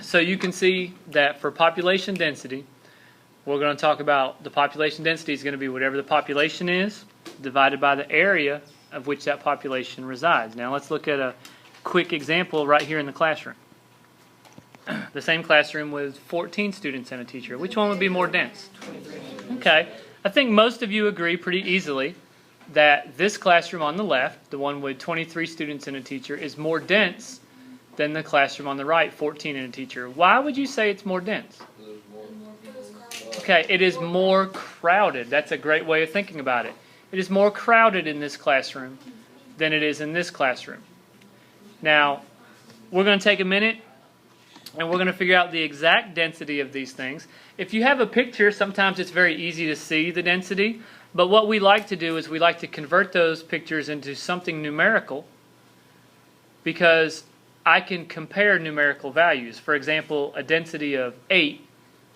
So you can see that for population density, we're going to talk about the population density is going to be whatever the population is divided by the area of which that population resides. Now let's look at a quick example right here in the classroom. The same classroom with 14 students and a teacher. Which one would be more dense? Okay. I think most of you agree pretty easily that this classroom on the left, the one with 23 students and a teacher, is more dense than the classroom on the right, 14 and a teacher. Why would you say it's more dense? Okay, it is more crowded. That's a great way of thinking about it. It is more crowded in this classroom than it is in this classroom. Now, we're going to take a minute and we're going to figure out the exact density of these things. If you have a picture, sometimes it's very easy to see the density, but what we like to do is we like to convert those pictures into something numerical because I can compare numerical values. For example, a density of 8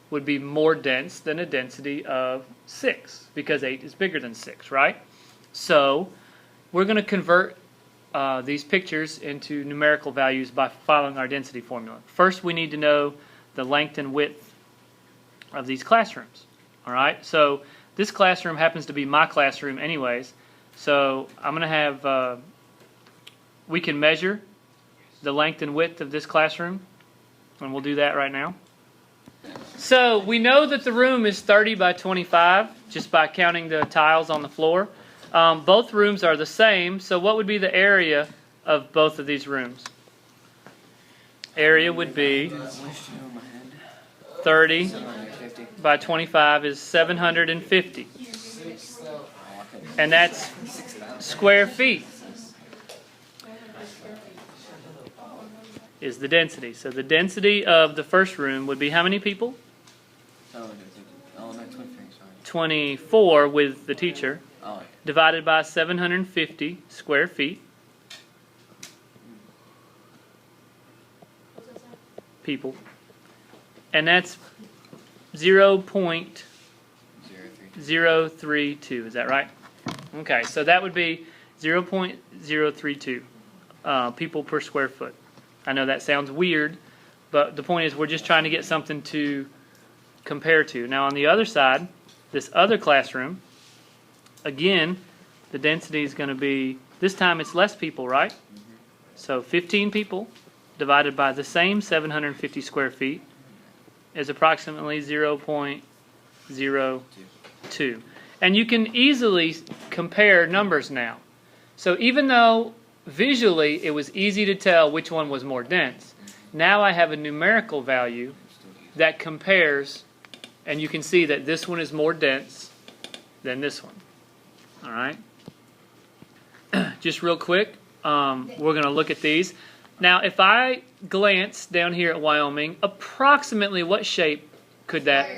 would be more dense than a density of 6 because 8 is bigger than 6, right? So we're going to convert these pictures into numerical values by following our density formula. First, we need to know the length and width of these classrooms. All right, so this classroom happens to be my classroom anyways, so I'm going to have, we can measure the length and width of this classroom, and we'll do that right now. So we know that the room is 30 by 25 just by counting the tiles on the floor. Both rooms are the same, so what would be the area of both of these rooms? Area would be 30 by 25 is 750. And that's square feet is the density. So the density of the first room would be how many people? 24 with the teacher. Divided by 750 square feet. People. And that's 0.032. Is that right? Okay, so that would be 0.032 people per square foot. I know that sounds weird, but the point is we're just trying to get something to compare to. Now on the other side, this other classroom, again, the density is going to be, this time it's less people, right? So 15 people divided by the same 750 square feet is approximately 0.02. And you can easily compare numbers now. So even though visually it was easy to tell which one was more dense, now I have a numerical value that compares, and you can see that this one is more dense than this one. All right. Just real quick, we're going to look at these. Now, if I glance down here at Wyoming, approximately what shape could that?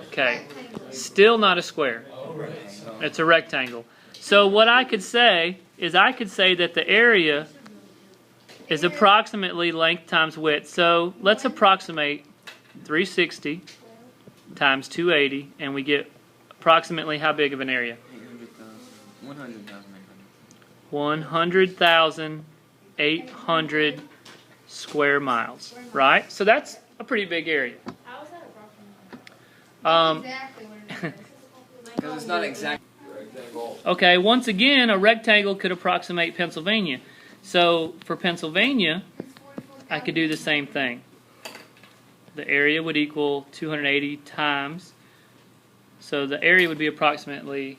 Okay. Still not a square. It's a rectangle. So what I could say is I could say that the area is approximately length times width. So let's approximate 360 times 280, and we get approximately how big of an area? 100,800 square miles, right? So that's a pretty big area. How is that approximately? Exactly what it is. Because it's not exact. Okay, once again, a rectangle could approximate Pennsylvania. So for Pennsylvania, I could do the same thing. The area would equal 280 times. So the area would be approximately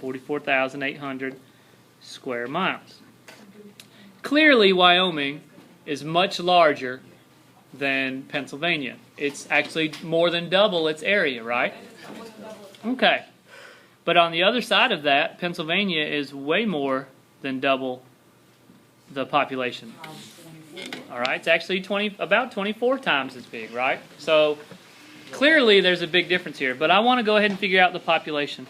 44,800 square miles. Clearly, Wyoming is much larger than Pennsylvania. It's actually more than double its area, right? Okay. But on the other side of that, Pennsylvania is way more than double the population. All right, it's actually about 24 times as big, right? So clearly there's a big difference here. But I want to go ahead and figure out the population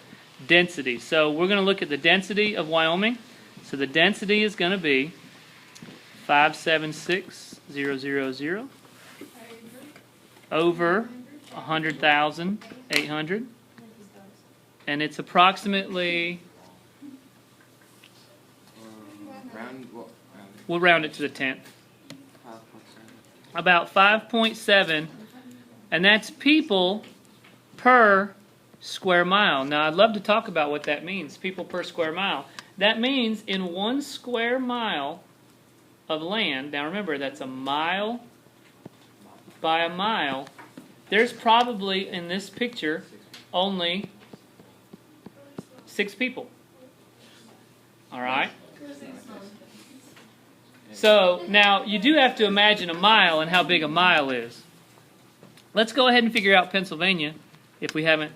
density. So we're going to look at the density of Wyoming. So the density is going to be 576,000 over 100,800. And it's approximately, we'll round it to the 10th. about 5.7, and that's people per square mile. Now, I'd love to talk about what that means, people per square mile. That means in 1 square mile of land, now remember, that's a mile by a mile, there's probably, in this picture, only 6 people. All right? So, now, you do have to imagine a mile and how big a mile is. Let's go ahead and figure out Pennsylvania, if you haven't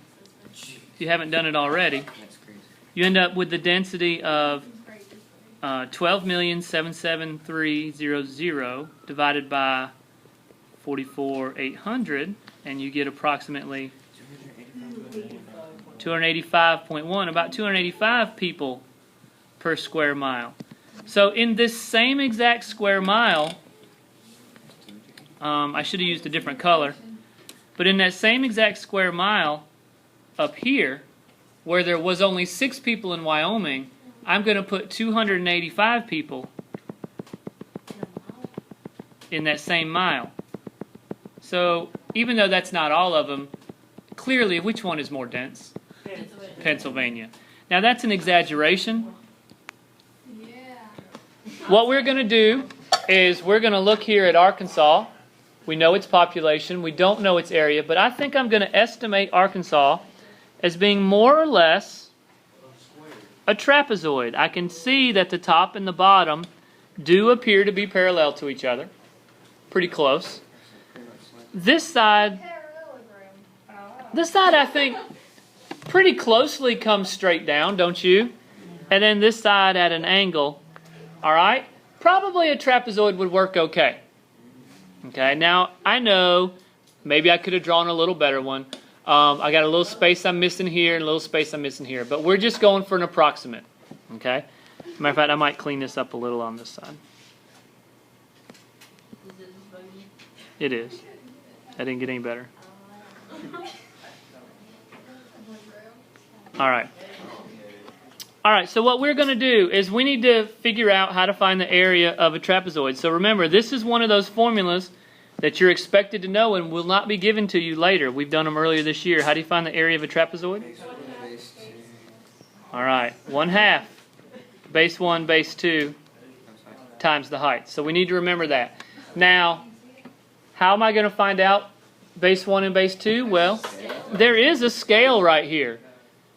done it already. You end up with the density of 12,773,000 divided by 44,800, and you get approximately 285.1, about 285 people per square mile. So in this same exact square mile, I should have used a different color, but in that same exact square mile up here, where there was only 6 people in Wyoming, I'm going to put 285 people in that same mile. So even though that's not all of them, clearly which one is more dense? Pennsylvania. Now that's an exaggeration. What we're going to do is we're going to look here at Arkansas. We know its population. We don't know its area, but I think I'm going to estimate Arkansas as being more or less a trapezoid. I can see that the top and the bottom do appear to be parallel to each other. Pretty close. This side I think pretty closely comes straight down, don't you? And then this side at an angle. All right? Probably a trapezoid would work okay. Okay, now I know maybe I could have drawn a little better one. I got a little space I'm missing here and a little space I'm missing here. But we're just going for an approximate. Okay? Matter of fact, I might clean this up a little on this side. It is. That didn't get any better. All right. All right, so what we're going to do is we need to figure out how to find the area of a trapezoid. So remember, this is one of those formulas that you're expected to know and will not be given to you later. We've done them earlier this year. How do you find the area of a trapezoid? All right, 1/2 base 1 base 2 times the height. So we need to remember that. Now, how am I going to find out base 1 and base 2? Well, there is a scale right here.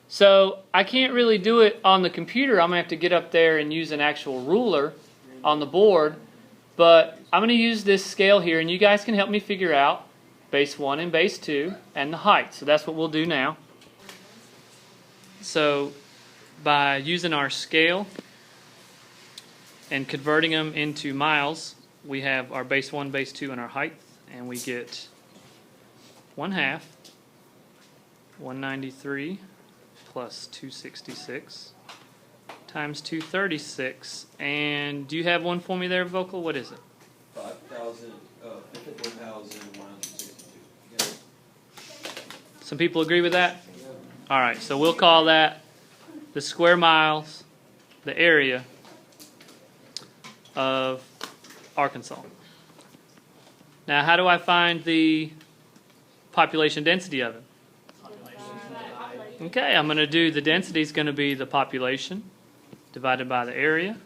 So I can't really do it on the computer. I'm going to have to get up there and use an actual ruler on the board. But I'm going to use this scale here, and you guys can help me figure out base 1 and base 2 and the height. So that's what we'll do now. So by using our scale and converting them into miles, we have our base 1, base 2, and our height. And we get 1/2, 193 plus 266 times 236. And do you have one for me there, Vocal? What is it? 54,162. Some people agree with that? All right, so we'll call that the square miles, the area of Arkansas. Now, how do I find the population density of it? Okay, I'm going to do the density is going to be the population divided by the area.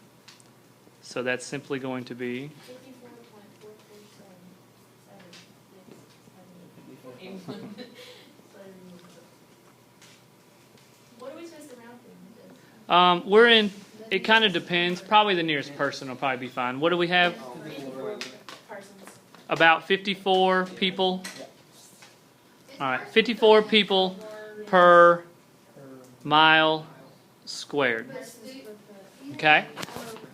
So that's simply going to be 54.447. What are we supposed to round to? we're in, it kind of depends. Probably the nearest person will probably be fine. What do we have? About 54 people. All right, 54 people per mile squared. Okay?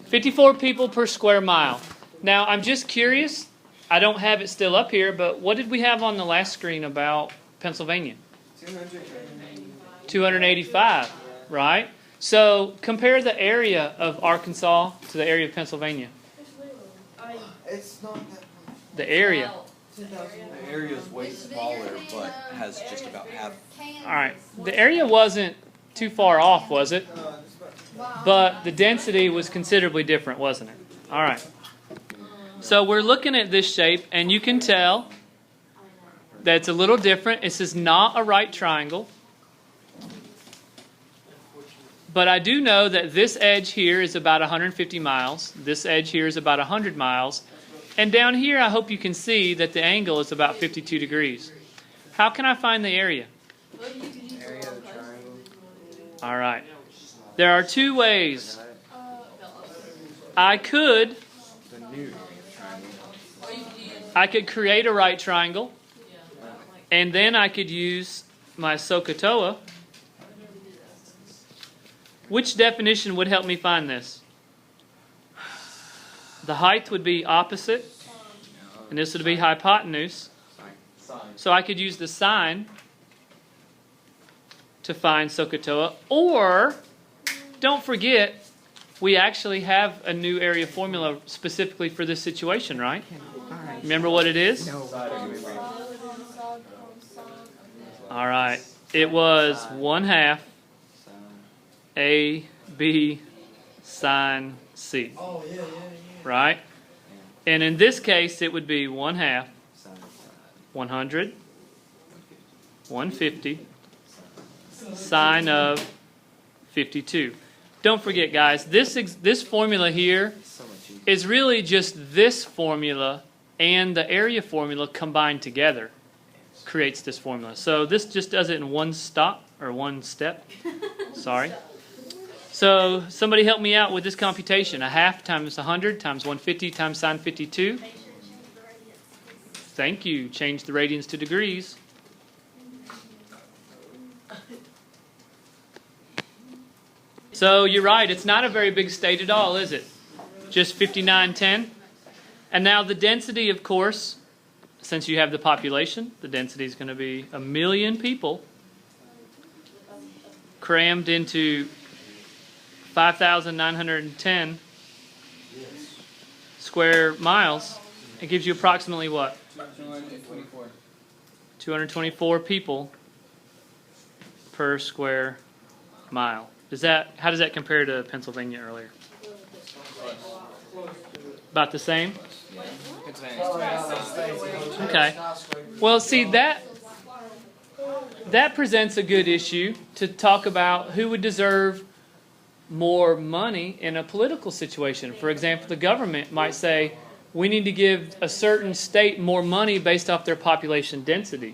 54 people per square mile. Now, I'm just curious. I don't have it still up here, but what did we have on the last screen about Pennsylvania? 285, right? So compare the area of Arkansas to the area of Pennsylvania. It's not that much. The area. The area is way smaller, but has just about half. All right. The area wasn't too far off, was it? But the density was considerably different, wasn't it? All right. So we're looking at this shape, and you can tell that it's a little different. This is not a right triangle. But I do know that this edge here is about 150 miles. This edge here is about 100 miles. And down here, I hope you can see that the angle is about 52 degrees. How can I find the area? Area of the triangle. All right. There are two ways. I could The new area of triangle. I could create a right triangle, and then I could use my SOHCAHTOA. Which definition would help me find this? The height would be opposite, and this would be hypotenuse. So I could use the sine to find SOHCAHTOA. Or, don't forget, we actually have a new area formula specifically for this situation, right? Remember what it is? All right. It was 1/2 AB sine C. Right? And in this case, it would be 1/2 100 150 sine of 52. Don't forget, guys, this formula here is really just this formula and the area formula combined together creates this formula. So this just does it in one stop, or one step. Sorry. So somebody help me out with this computation. 1/2 times 100 times 150 times sine 52. Thank you. Change the radians to degrees. So you're right. It's not a very big state at all, is it? Just 5910. And now the density, of course, since you have the population, the density is going to be 1 million people crammed into 5,910 square miles. It gives you approximately what? 224. 224 people per square mile. How does that compare to Pennsylvania earlier? About the same? Okay. Well, see, that presents a good issue to talk about who would deserve more money in a political situation. For example, the government might say, we need to give a certain state more money based off their population density.